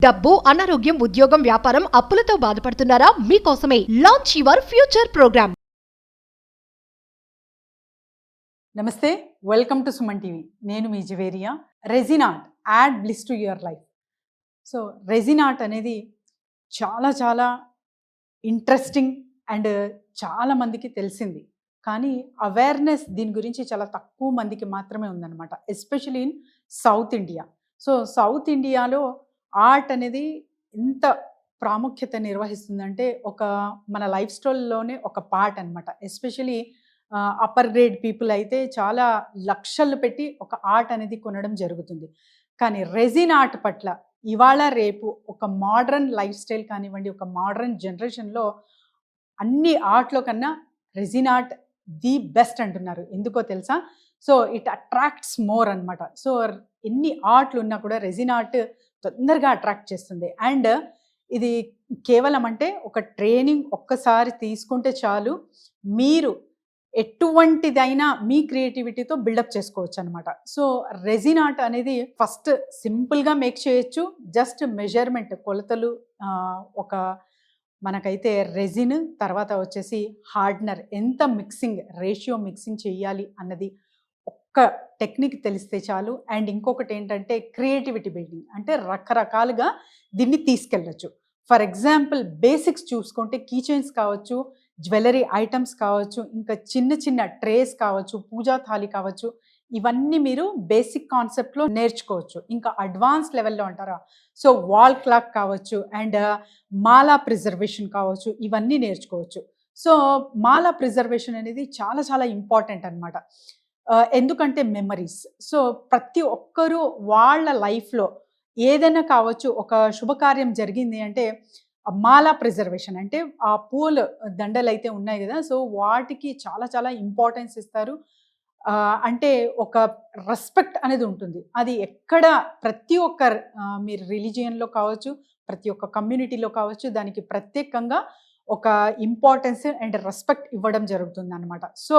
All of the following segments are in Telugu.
డబ్బు, అనారోగ్యం, ఉద్యోగం, వ్యాపారం, అప్పులతో బాధపడుతున్నారా? మీకోసమే లాంచ్ యువర్ ఫ్యూచర్ ప్రోగ్రామ్. నమస్తే, వెల్కమ్ టు సుమన్ టీవీ. నేను మీ Jiveria. Resin art add bliss to your life. So resin art అనేది చాలా చాలా ఇంట్రెస్టింగ్ అండ్ చాలా మందికి తెలిసింది, కానీ అవేర్నెస్ దీని గురించి చాలా తక్కువ మందికి మాత్రమే ఉందన్నమాట, especially in south India. So south ఇండియాలో ఆర్ట్ అనేది ఎంత ప్రాముఖ్యత నిర్వహిస్తుందంటే ఒక మన లైఫ్ స్టైల్లోనే ఒక పార్ట్ అనమాట. ఎస్పెషలీ అప్పర్ గ్రేడ్ పీపుల్ అయితే చాలా లక్షలు పెట్టి ఒక ఆర్ట్ అనేది కొనడం జరుగుతుంది. కానీ రెజిన్ ఆర్ట్ పట్ల ఇవాళ రేపు ఒక మోడర్న్ లైఫ్ స్టైల్ కానివ్వండి, ఒక మోడర్న్ జనరేషన్లో అన్ని ఆర్ట్లో కన్నా రెజిన్ ఆర్ట్ ది బెస్ట్ అంటున్నారు. ఎందుకో తెలుసా? సో ఇట్ అట్రాక్ట్స్ మోర్ అనమాట. సో ఎన్ని ఆర్ట్లు ఉన్నా కూడా రెజిన్ ఆర్ట్ తొందరగా అట్రాక్ట్ చేస్తుంది. అండ్ ఇది కేవలం అంటే ఒక ట్రైనింగ్ ఒక్కసారి తీసుకుంటే చాలు, మీరు ఎటువంటిదైనా మీ క్రియేటివిటీతో బిల్డప్ చేసుకోవచ్చు అనమాట. సో రెజిన్ ఆర్ట్ అనేది ఫస్ట్ సింపుల్గా మేక్ చేయొచ్చు. జస్ట్ మెజర్మెంట్, కొలతలు, ఒక మనకైతే రెజిన్, తర్వాత వచ్చేసి హార్డ్నర్, ఎంత మిక్సింగ్ రేషియో మిక్సింగ్ చేయాలి అన్నది ఒక్క టెక్నిక్ తెలిస్తే చాలు. అండ్ ఇంకొకటి ఏంటంటే క్రియేటివిటీ బిల్డింగ్, అంటే రకరకాలుగా దీన్ని తీసుకెళ్ళచ్చు. ఫర్ ఎగ్జాంపుల్ బేసిక్స్ చూసుకుంటే కీ చైన్స్ కావచ్చు, జ్యువెలరీ ఐటమ్స్ కావచ్చు, ఇంకా చిన్న చిన్న ట్రేస్ కావచ్చు, పూజా థాలి కావచ్చు, ఇవన్నీ మీరు బేసిక్ కాన్సెప్ట్లో నేర్చుకోవచ్చు. ఇంకా అడ్వాన్స్ లెవెల్లో అంటారా, సో వాల్ క్లాక్ కావచ్చు అండ్ మాలా ప్రిజర్వేషన్ కావచ్చు, ఇవన్నీ నేర్చుకోవచ్చు. సో మాలా ప్రిజర్వేషన్ అనేది చాలా చాలా ఇంపార్టెంట్ అనమాట. ఎందుకంటే మెమరీస్. సో ప్రతి ఒక్కరూ వాళ్ళ లైఫ్లో ఏదైనా కావచ్చు, ఒక శుభకార్యం జరిగింది అంటే మాలా ప్రిజర్వేషన్ అంటే ఆ పూల దండలు అయితే ఉన్నాయి కదా, సో వాటికి చాలా చాలా ఇంపార్టెన్స్ ఇస్తారు. అంటే ఒక రెస్పెక్ట్ అనేది ఉంటుంది. అది ఎక్కడ ప్రతి ఒక్క మీరు రిలీజియన్లో కావచ్చు, ప్రతి ఒక్క కమ్యూనిటీలో కావచ్చు, దానికి ప్రత్యేకంగా ఒక ఇంపార్టెన్స్ అండ్ రెస్పెక్ట్ ఇవ్వడం జరుగుతుంది అనమాట. సో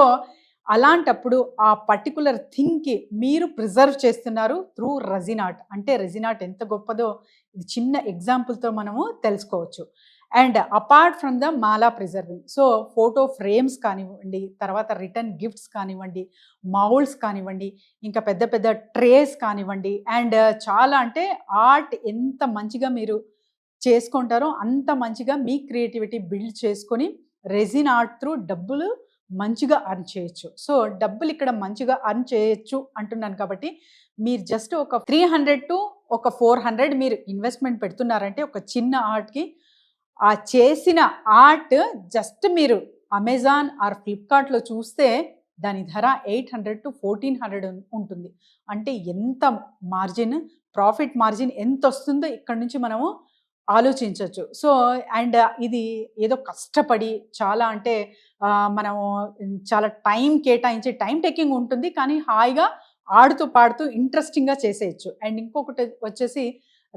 అలాంటప్పుడు ఆ పర్టికులర్ థింగ్కి మీరు ప్రిజర్వ్ చేస్తున్నారు త్రూ రెజిన్ ఆర్ట్. అంటే రెజిన్ ఆర్ట్ ఎంత గొప్పదో ఇది చిన్న ఎగ్జాంపుల్తో మనము తెలుసుకోవచ్చు. And apart from the Mala preserving, so photo frames కానివ్వండి, తర్వాత రిటర్న్ గిఫ్ట్స్ కానివ్వండి, మౌల్డ్స్ కానివ్వండి, ఇంకా పెద్ద పెద్ద ట్రేస్ కానివ్వండి, అండ్ చాలా అంటే ఆర్ట్ ఎంత మంచిగా మీరు చేసుకుంటారో అంత మంచిగా మీ క్రియేటివిటీ బిల్డ్ చేసుకొని రెజిన్ ఆర్ట్ త్రూ డబ్బులు మంచిగా అర్న్ చేయొచ్చు. సో డబ్బులు ఇక్కడ మంచిగా అర్న్ చేయొచ్చు అంటున్నాను కాబట్టి మీరు జస్ట్ ఒక 300 to ఒక 400 మీరు ఇన్వెస్ట్మెంట్ పెడుతున్నారంటే ఒక చిన్న ఆర్ట్కి, ఆ చేసిన ఆర్ట్ జస్ట్ మీరు అమెజాన్ ఆర్ ఫ్లిప్కార్ట్లో చూస్తే దాని ధర 800 to 1400 ఉంటుంది. అంటే ఎంత మార్జిన్, ప్రాఫిట్ మార్జిన్ ఎంత వస్తుందో ఇక్కడ నుంచి మనము ఆలోచించవచ్చు. సో అండ్ ఇది ఏదో కష్టపడి చాలా అంటే మనము చాలా టైం కేటాయించి టైం టేకింగ్ ఉంటుంది, కానీ హాయిగా ఆడుతూ పాడుతూ ఇంట్రెస్టింగ్గా చేసేయచ్చు. అండ్ ఇంకొకటి వచ్చేసి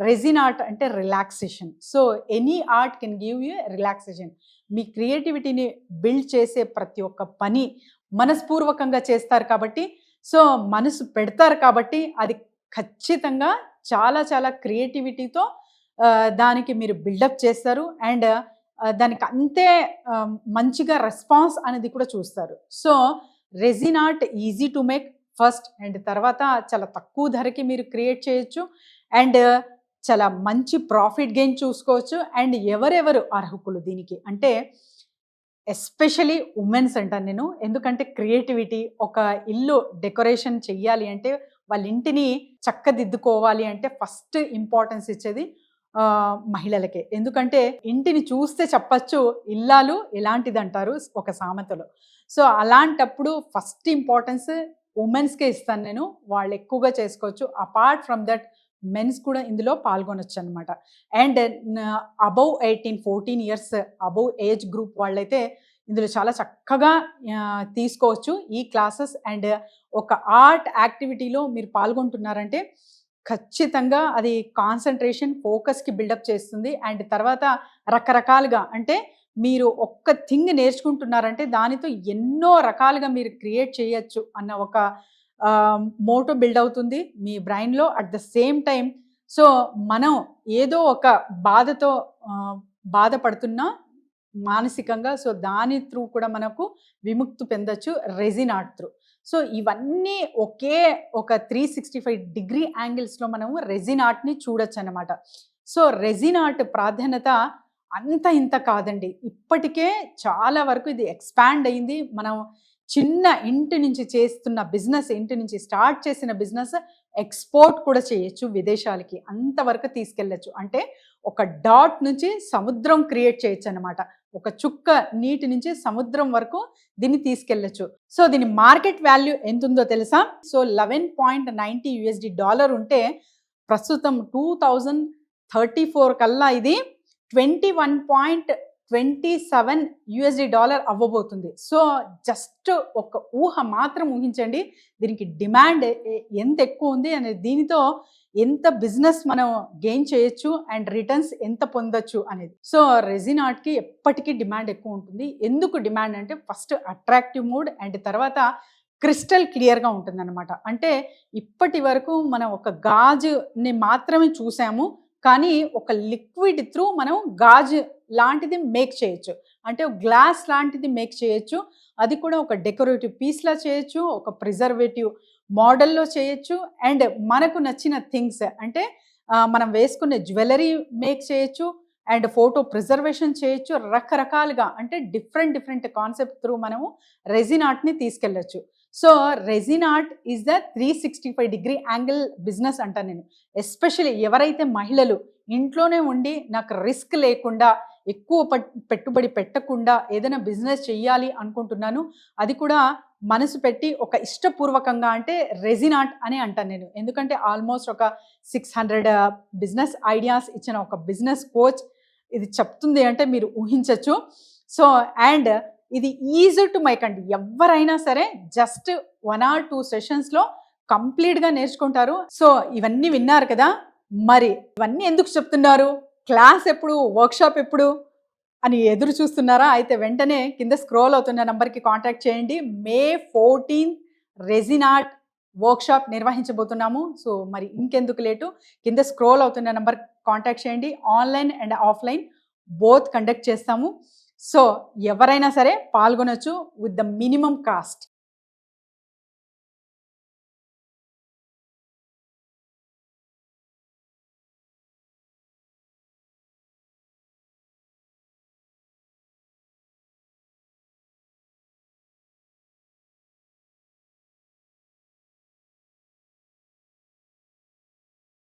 రెజిన్ ఆర్ట్ అంటే relaxation. So any art can give you relaxation. మీ క్రియేటివిటీని బిల్డ్ చేసే ప్రతి ఒక్క పని మనస్పూర్వకంగా చేస్తారు కాబట్టి, సో మనసు పెడతారు కాబట్టి అది ఖచ్చితంగా చాలా చాలా క్రియేటివిటీతో దానికి మీరు బిల్డప్ చేస్తారు. అండ్ దానికి అంతే మంచిగా రెస్పాన్స్ అనేది కూడా చూస్తారు. So resin art easy to make first, and తర్వాత చాలా తక్కువ ధరకి మీరు క్రియేట్ చేయొచ్చు, అండ్ చాలా మంచి ప్రాఫిట్ గెయిన్ చూసుకోవచ్చు. అండ్ ఎవరెవరు అర్హులు దీనికి అంటే ఎస్పెషలీ ఉమెన్స్ అంటాను నేను. ఎందుకంటే క్రియేటివిటీ, ఒక ఇల్లు డెకరేషన్ చెయ్యాలి అంటే వాళ్ళ ఇంటిని చక్కదిద్దుకోవాలి అంటే ఫస్ట్ ఇంపార్టెన్స్ ఇచ్చేది మహిళలకే. ఎందుకంటే ఇంటిని చూస్తే చెప్పచ్చు ఇల్లాలు ఎలాంటిది అంటారు ఒక సామెతలో. సో అలాంటప్పుడు ఫస్ట్ ఇంపార్టెన్స్ ఉమెన్స్కే ఇస్తాను నేను. వాళ్ళు ఎక్కువగా చేసుకోవచ్చు. అపార్ట్ ఫ్రమ్ దట్ మెన్స్ కూడా ఇందులో పాల్గొనొచ్చు అనమాట. And above 14 years above age group వాళ్ళైతే ఇందులో చాలా చక్కగా తీసుకోవచ్చు ఈ క్లాసెస్. అండ్ ఒక ఆర్ట్ యాక్టివిటీలో మీరు పాల్గొంటున్నారంటే ఖచ్చితంగా అది కాన్సన్ట్రేషన్, ఫోకస్కి బిల్డప్ చేస్తుంది. అండ్ తర్వాత రకరకాలుగా అంటే మీరు ఒక్క థింగ్ నేర్చుకుంటున్నారంటే దానితో ఎన్నో రకాలుగా మీరు క్రియేట్ చేయొచ్చు అన్న ఒక మోటో బిల్డ్ అవుతుంది మీ బ్రెయిన్లో. At the same time so మనం ఏదో ఒక బాధతో బాధపడుతున్నా మానసికంగా, సో దాని త్రూ కూడా మనకు విముక్తి పొందొచ్చు రెజిన్ ఆర్ట్ త్రూ. సో ఇవన్నీ ఒకే ఒక 365 డిగ్రీ యాంగిల్స్లో మనము రెజిన్ ఆర్ట్ని చూడొచ్చు అన్నమాట. సో రెజిన్ ఆర్ట్ ప్రాధాన్యత అంత ఇంత కాదండి, ఇప్పటికే చాలా వరకు ఇది ఎక్స్పాండ్ అయింది. మనం చిన్న ఇంటి నుంచి చేస్తున్న బిజినెస్, ఇంటి నుంచి స్టార్ట్ చేసిన బిజినెస్ ఎక్స్పోర్ట్ కూడా చేయొచ్చు విదేశాలకి, అంతవరకు తీసుకెళ్ళచ్చు. అంటే ఒక డాట్ నుంచి సముద్రం క్రియేట్ చేయొచ్చు అనమాట. ఒక చుక్క నీటి నుంచి సముద్రం వరకు దీన్ని తీసుకెళ్ళచ్చు. సో దీని మార్కెట్ వాల్యూ ఎంత ఉందో తెలుసా? సో $11.90 ఉంటే ప్రస్తుతం 2034 కల్లా ఇది $21.27 అవ్వబోతుంది. సో జస్ట్ ఒక ఊహ మాత్రం ఊహించండి, దీనికి డిమాండ్ ఎంత ఎక్కువ ఉంది అనేది, దీనితో ఎంత బిజినెస్ మనం గెయిన్ చేయొచ్చు అండ్ రిటర్న్స్ ఎంత పొందొచ్చు అనేది. సో రెజిన్ ఆర్ట్కి ఎప్పటికీ డిమాండ్ ఎక్కువ ఉంటుంది. ఎందుకు డిమాండ్ అంటే ఫస్ట్ అట్రాక్టివ్ మూడ్ అండ్ తర్వాత క్రిస్టల్ క్లియర్గా ఉంటుంది అనమాట. అంటే ఇప్పటి వరకు మనం ఒక గాజుని మాత్రమే చూసాము, కానీ ఒక లిక్విడ్ త్రూ మనం గాజు లాంటిది మేక్ చేయొచ్చు, అంటే గ్లాస్ లాంటిది మేక్ చేయొచ్చు. అది కూడా ఒక డెకరేటివ్ పీస్లా చేయొచ్చు, ఒక ప్రిజర్వేటివ్ మోడల్లో చేయొచ్చు, అండ్ మనకు నచ్చిన థింగ్స్ అంటే మనం వేసుకునే జ్యువెలరీ మేక్ చేయొచ్చు, అండ్ ఫోటో ప్రిజర్వేషన్ చేయొచ్చు. రకరకాలుగా అంటే డిఫరెంట్ కాన్సెప్ట్ త్రూ మనము రెజిన్ ఆర్ట్ని తీసుకెళ్ళచ్చు. So resin art is the 365 degree angle business అంటాను నేను. ఎస్పెషల్లీ ఎవరైతే మహిళలు ఇంట్లోనే ఉండి నాకు రిస్క్ లేకుండా, ఎక్కువ పెట్టుబడి పెట్టకుండా ఏదైనా బిజినెస్ చెయ్యాలి అనుకుంటున్నాను, అది కూడా మనసు పెట్టి ఒక ఇష్టపూర్వకంగా, అంటే రెజిన్ ఆర్ట్ అని అంటాను నేను. ఎందుకంటే ఆల్మోస్ట్ ఒక 600 బిజినెస్ ఐడియాస్ ఇచ్చిన ఒక బిజినెస్ కోచ్ ఇది చెప్తుంది అంటే మీరు ఊహించవచ్చు. సో అండ్ ఇది ఈజీ టు మేక్ అండి, ఎవరైనా సరే జస్ట్ 1 or 2 సెషన్స్లో కంప్లీట్గా నేర్చుకుంటారు. సో ఇవన్నీ విన్నారు కదా, మరి ఇవన్నీ ఎందుకు చెప్తున్నారు, క్లాస్ ఎప్పుడు, వర్క్షాప్ ఎప్పుడు అని ఎదురు చూస్తున్నారా? అయితే వెంటనే కింద స్క్రోల్ అవుతున్న నెంబర్కి కాంటాక్ట్ చేయండి. May 14 రెజిన్ ఆర్ట్ వర్క్షాప్ నిర్వహించబోతున్నాము. సో మరి ఇంకెందుకు లేటు, కింద స్క్రోల్ అవుతున్న నెంబర్ కాంటాక్ట్ చేయండి. Online and offline both conduct చేస్తాము. సో ఎవరైనా సరే పాల్గొనొచ్చు విత్ ద మినిమం కాస్ట్.